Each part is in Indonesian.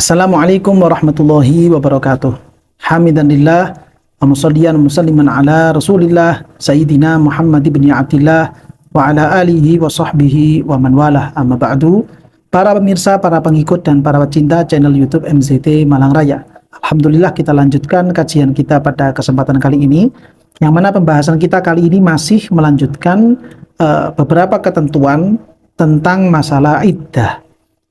Assalamualaikum warahmatullahi wabarakatuh. Hamidanillah wa musalliyan wa musalliman ala Rasulillah Sayyidina Muhammad ibn Abdillah wa ala alihi wa sahbihi wa man walah, amma ba'du. Para pemirsa, para pengikut dan para pecinta channel YouTube MZT Malang Raya, alhamdulillah kita lanjutkan kajian kita pada kesempatan kali ini, yang mana pembahasan kita kali ini masih melanjutkan beberapa ketentuan tentang masalah iddah.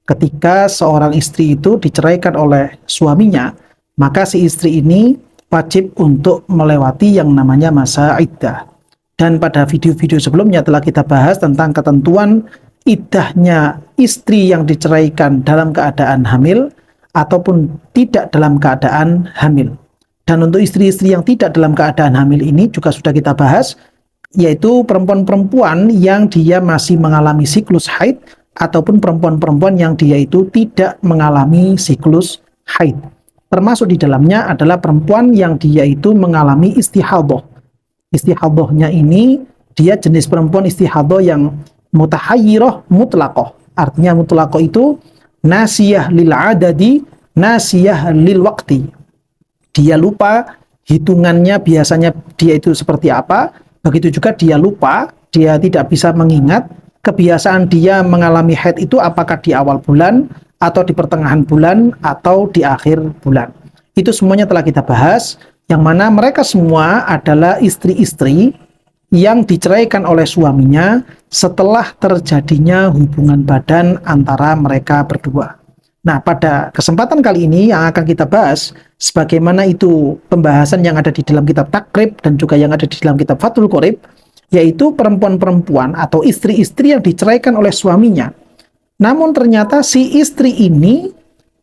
Ketika seorang istri itu diceraikan oleh suaminya, maka si istri ini wajib untuk melewati yang namanya masa iddah. Dan pada video-video sebelumnya telah kita bahas tentang ketentuan iddahnya istri yang diceraikan dalam keadaan hamil ataupun tidak dalam keadaan hamil. Dan untuk istri-istri yang tidak dalam keadaan hamil ini juga sudah kita bahas, yaitu perempuan-perempuan yang dia masih mengalami siklus haid ataupun perempuan-perempuan yang dia itu tidak mengalami siklus haid. Termasuk di dalamnya adalah perempuan yang dia itu mengalami istihadhah. Istihadhahnya ini dia jenis perempuan istihadhah yang mutahayyirah mutlaqah. Artinya mutlaqah itu nasiyah lil adadi, nasiyah lil waqti. Dia lupa hitungannya biasanya dia itu seperti apa. Begitu juga dia lupa, dia tidak bisa mengingat kebiasaan dia mengalami haid itu apakah di awal bulan atau di pertengahan bulan atau di akhir bulan. Itu semuanya telah kita bahas, yang mana mereka semua adalah istri-istri yang diceraikan oleh suaminya setelah terjadinya hubungan badan antara mereka berdua. Nah, pada kesempatan kali ini yang akan kita bahas, sebagaimana itu pembahasan yang ada di dalam kitab Takrib dan juga yang ada di dalam kitab Fathul Qorib, yaitu perempuan-perempuan atau istri-istri yang diceraikan oleh suaminya. Namun ternyata si istri ini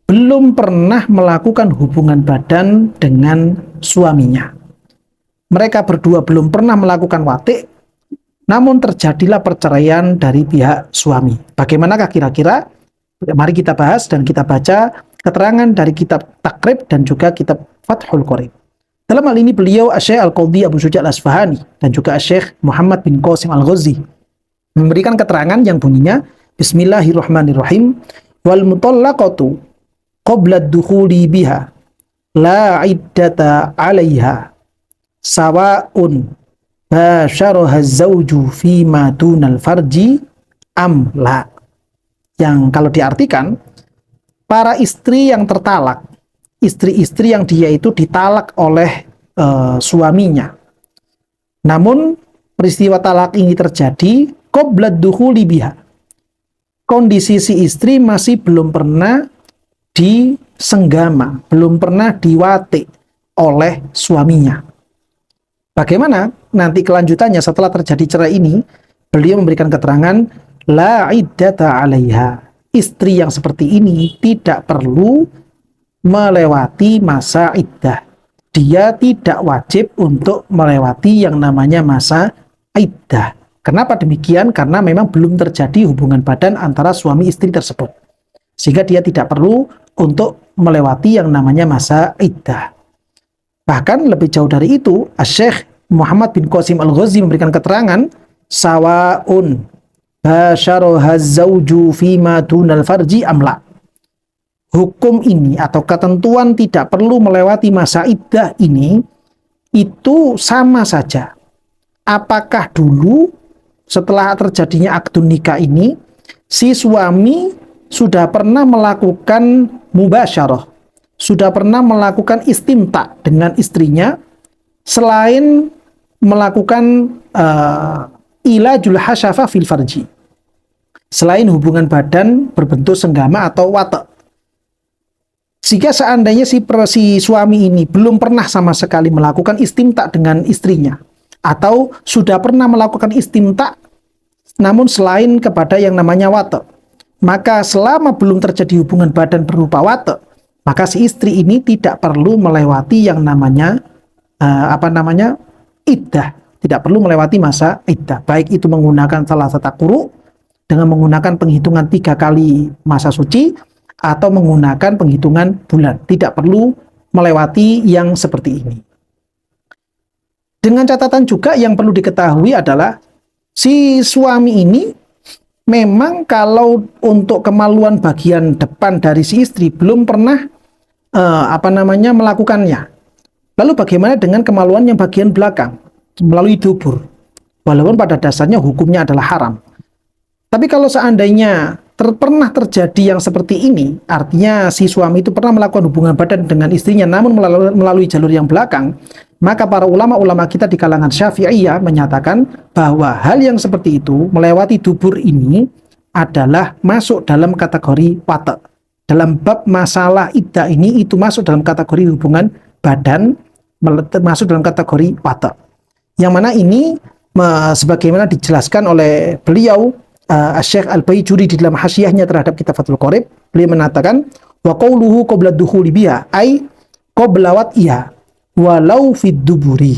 belum pernah melakukan hubungan badan dengan suaminya. Mereka berdua belum pernah melakukan wati', namun terjadilah perceraian dari pihak suami. Bagaimanakah kira-kira? Mari kita bahas dan kita baca keterangan dari kitab Takrib dan juga kitab Fathul Qorib. Dalam hal ini beliau Asy-Syaikh Al-Qadhi Abu Syuja Al-Asfahani dan juga Asy-Syaikh Muhammad bin Qasim Al-Ghazi memberikan keterangan yang bunyinya, Bismillahirrahmanirrahim, wal mutallaqatu qabla ad-dukhuli biha la iddata 'alaiha sawa'un basyaraha az-zawju fi ma dunal farji am la. Yang kalau diartikan, para istri yang tertalak, istri-istri yang dia itu ditalak oleh suaminya. Namun peristiwa talak ini terjadi qoblad dukhuli biha. Kondisi si istri masih belum pernah disenggama, belum pernah diwati oleh suaminya. Bagaimana nanti kelanjutannya setelah terjadi cerai ini? Beliau memberikan keterangan la iddata 'alaiha. Istri yang seperti ini tidak perlu melewati masa iddah. Dia tidak wajib untuk melewati yang namanya masa iddah. Kenapa demikian? Karena memang belum terjadi hubungan badan antara suami istri tersebut, sehingga dia tidak perlu untuk melewati yang namanya masa iddah. Bahkan lebih jauh dari itu, Asy-Syaikh Muhammad bin Qasim Al-Ghazi memberikan keterangan, sawaun basyaraha az-zawju fima dunal farji amla. Hukum ini atau ketentuan tidak perlu melewati masa iddah ini itu sama saja. Apakah dulu setelah terjadinya akdun nikah ini si suami sudah pernah melakukan mubasyarah, sudah pernah melakukan istimta dengan istrinya selain melakukan ilajul hasyafa fil farji, selain hubungan badan berbentuk senggama atau wata'. Jika seandainya si suami ini belum pernah sama sekali melakukan istimta dengan istrinya, atau sudah pernah melakukan istimta namun selain kepada yang namanya wata', maka selama belum terjadi hubungan badan berupa wata', maka si istri ini tidak perlu melewati yang namanya iddah, tidak perlu melewati masa iddah, baik itu menggunakan salah satu quru dengan menggunakan penghitungan 3 kali masa suci atau menggunakan penghitungan bulan. Tidak perlu melewati yang seperti ini. Dengan catatan juga yang perlu diketahui adalah si suami ini memang kalau untuk kemaluan bagian depan dari si istri belum pernah melakukannya. Lalu bagaimana dengan kemaluan yang bagian belakang melalui dubur? Walaupun pada dasarnya hukumnya adalah haram. Tapi kalau seandainya pernah terjadi yang seperti ini, artinya si suami itu pernah melakukan hubungan badan dengan istrinya namun melalui jalur yang belakang, maka para ulama-ulama kita di kalangan Syafi'iyah menyatakan bahwa hal yang seperti itu melewati dubur ini adalah masuk dalam kategori wata. Dalam bab masalah iddah ini itu masuk dalam kategori hubungan badan, masuk dalam kategori wata. Yang mana ini sebagaimana dijelaskan oleh beliau Syekh Al-Baijuri di dalam hasyiahnya terhadap kitab Fathul Qorib, beliau mengatakan wa qauluhu qabla dukhuli biha ai qabla wat'iha walau fid duburi.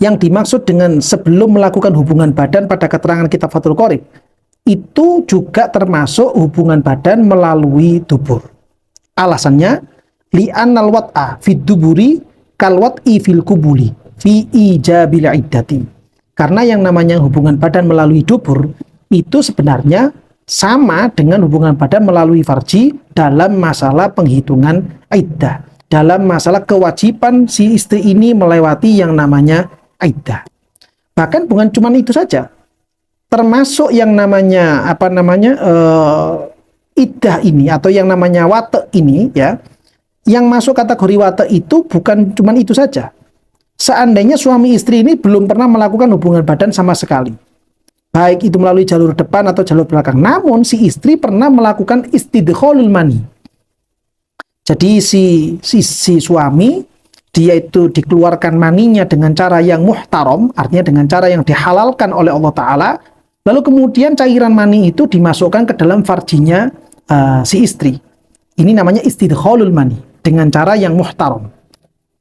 Yang dimaksud dengan sebelum melakukan hubungan badan pada keterangan kitab Fathul Qorib itu juga termasuk hubungan badan melalui dubur. Alasannya li'annal wat'a fid duburi kal wat'i fil kubuli fi ijabil iddati. Karena yang namanya hubungan badan melalui dubur itu sebenarnya sama dengan hubungan badan melalui farji dalam masalah penghitungan iddah, dalam masalah kewajiban si istri ini melewati yang namanya iddah. Bahkan bukan cuma itu saja, termasuk yang namanya iddah ini atau yang namanya wate ini ya, yang masuk kategori wate itu bukan cuma itu saja. Seandainya suami istri ini belum pernah melakukan hubungan badan sama sekali, baik itu melalui jalur depan atau jalur belakang, namun si istri pernah melakukan istidkhalul mani. Jadi si suami dia itu dikeluarkan maninya dengan cara yang muhtaram, artinya dengan cara yang dihalalkan oleh Allah Ta'ala, lalu kemudian cairan mani itu dimasukkan ke dalam farjinya si istri. Ini namanya istidkhalul mani dengan cara yang muhtaram,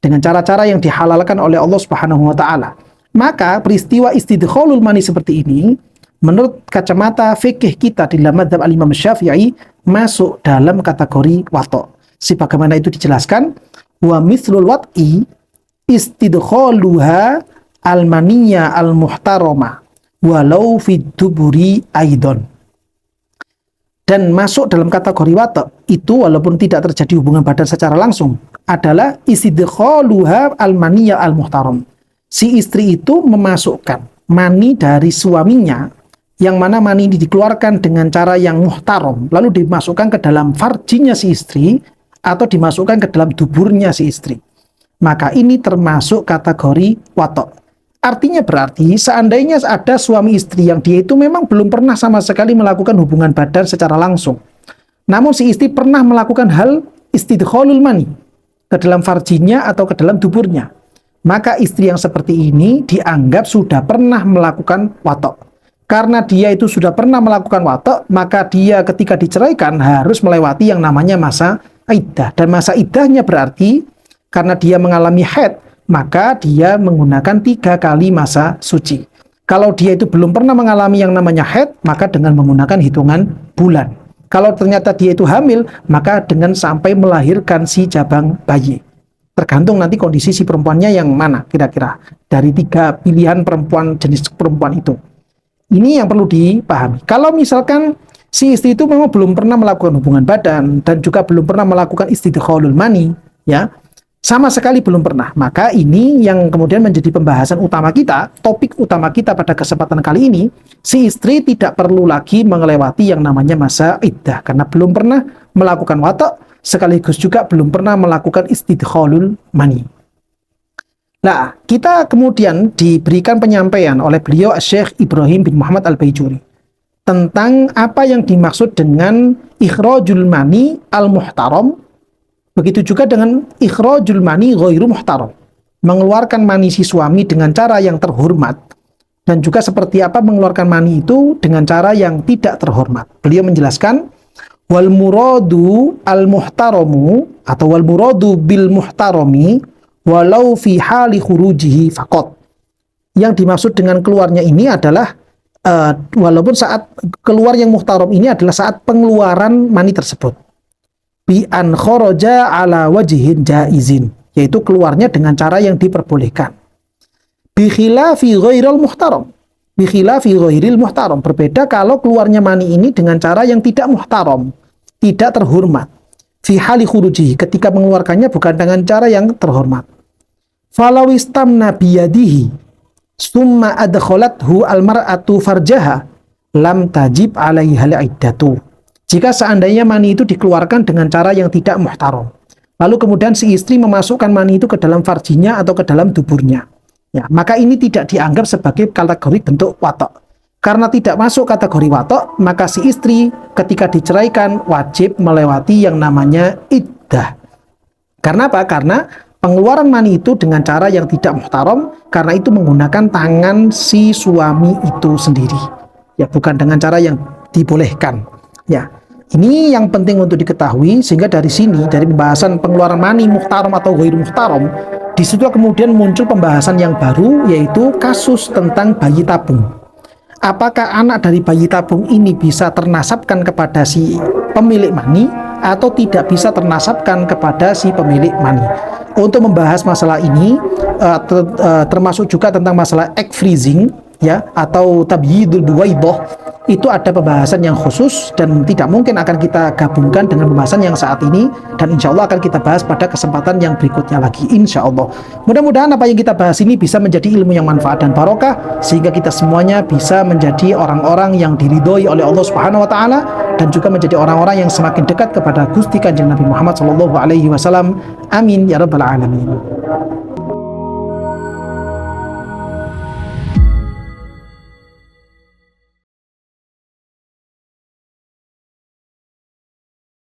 dengan cara-cara yang dihalalkan oleh Allah Subhanahu wa Ta'ala. Maka peristiwa istidkhalul mani seperti ini menurut kacamata fikih kita di dalam madzhab al-Imam Syafi'i masuk dalam kategori wata. Sebagaimana itu dijelaskan, wa mithlul wat'i istidkhaluha al-maniyya al-muhtarama walau fid duburi aidon. Dan masuk dalam kategori wata itu walaupun tidak terjadi hubungan badan secara langsung adalah istidkhaluha al-maniyya al-muhtaram. Si istri itu memasukkan mani dari suaminya, yang mana mani ini dikeluarkan dengan cara yang muhtaram, lalu dimasukkan ke dalam farjinya si istri atau dimasukkan ke dalam duburnya si istri. Maka ini termasuk kategori wata. Artinya berarti seandainya ada suami istri yang dia itu memang belum pernah sama sekali melakukan hubungan badan secara langsung, namun si istri pernah melakukan hal istidkhalul mani ke dalam farjinya atau ke dalam duburnya, maka istri yang seperti ini dianggap sudah pernah melakukan wata. Karena dia itu sudah pernah melakukan wata, maka dia ketika diceraikan harus melewati yang namanya masa iddah. Dan masa iddahnya berarti karena dia mengalami haid, maka dia menggunakan 3 kali masa suci. Kalau dia itu belum pernah mengalami yang namanya haid, maka dengan menggunakan hitungan bulan. Kalau ternyata dia itu hamil, maka dengan sampai melahirkan si jabang bayi. Tergantung nanti kondisi si perempuannya yang mana kira-kira dari 3 pilihan perempuan, jenis perempuan itu. Ini yang perlu dipahami. Kalau misalkan si istri itu memang belum pernah melakukan hubungan badan dan juga belum pernah melakukan istidkhalul mani, ya, sama sekali belum pernah, maka ini yang kemudian menjadi pembahasan utama kita, topik utama kita pada kesempatan kali ini. Si istri tidak perlu lagi melewati yang namanya masa iddah karena belum pernah melakukan wata, sekaligus juga belum pernah melakukan istidkhalul mani. Nah, kita kemudian diberikan penyampaian oleh beliau Syekh Ibrahim bin Muhammad Al-Baijuri tentang apa yang dimaksud dengan ikhrajul mani al-muhtaram. Begitu juga dengan ikhrajul mani ghairu muhtaram, mengeluarkan mani si suami dengan cara yang terhormat, dan juga seperti apa mengeluarkan mani itu dengan cara yang tidak terhormat. Beliau menjelaskan wal muradu al muhtaramu atau wal muradu bil muhtarami walau fi hali khurujihi faqat. Yang dimaksud dengan keluarnya ini adalah walaupun saat keluar yang muhtaram ini adalah saat pengeluaran mani tersebut. Bi an kharaja ala wajhin jaizin, yaitu keluarnya dengan cara yang diperbolehkan. Bi khilafi ghairil muhtaram, Bi khilafi ghairil muhtaram. Berbeda kalau keluarnya mani ini dengan cara yang tidak muhtaram, tidak terhormat. Fi hali khurujihi, ketika mengeluarkannya bukan dengan cara yang terhormat. Falau istamna biyadihi summa adkhalathu almar'atu farjaha lam tajib alaihal iddatu. Jika seandainya mani itu dikeluarkan dengan cara yang tidak muhtaram, lalu kemudian si istri memasukkan mani itu ke dalam farjinya atau ke dalam duburnya, ya, maka ini tidak dianggap sebagai kategori bentuk watok. Karena tidak masuk kategori watok, maka si istri ketika diceraikan wajib melewati yang namanya iddah. Karena apa? Karena pengeluaran mani itu dengan cara yang tidak muhtaram, karena itu menggunakan tangan si suami itu sendiri, ya, bukan dengan cara yang dibolehkan. Ya, ini yang penting untuk diketahui, sehingga dari sini, dari pembahasan pengeluaran mani muhtaram atau ghair muhtaram, di situ kemudian muncul pembahasan yang baru, yaitu kasus tentang bayi tabung. Apakah anak dari bayi tabung ini bisa ternasabkan kepada si pemilik mani atau tidak bisa ternasabkan kepada si pemilik mani? Untuk membahas masalah ini, termasuk juga tentang masalah egg freezing, ya, atau tabyidul buwaidah, itu ada pembahasan yang khusus dan tidak mungkin akan kita gabungkan dengan pembahasan yang saat ini, dan insya Allah akan kita bahas pada kesempatan yang berikutnya lagi, insya Allah. Mudah-mudahan apa yang kita bahas ini bisa menjadi ilmu yang manfaat dan barokah, sehingga kita semuanya bisa menjadi orang-orang yang diridhoi oleh Allah Subhanahu wa Ta'ala, dan juga menjadi orang-orang yang semakin dekat kepada Gusti Kanjeng Nabi Muhammad SAW. Amin ya rabbal alamin.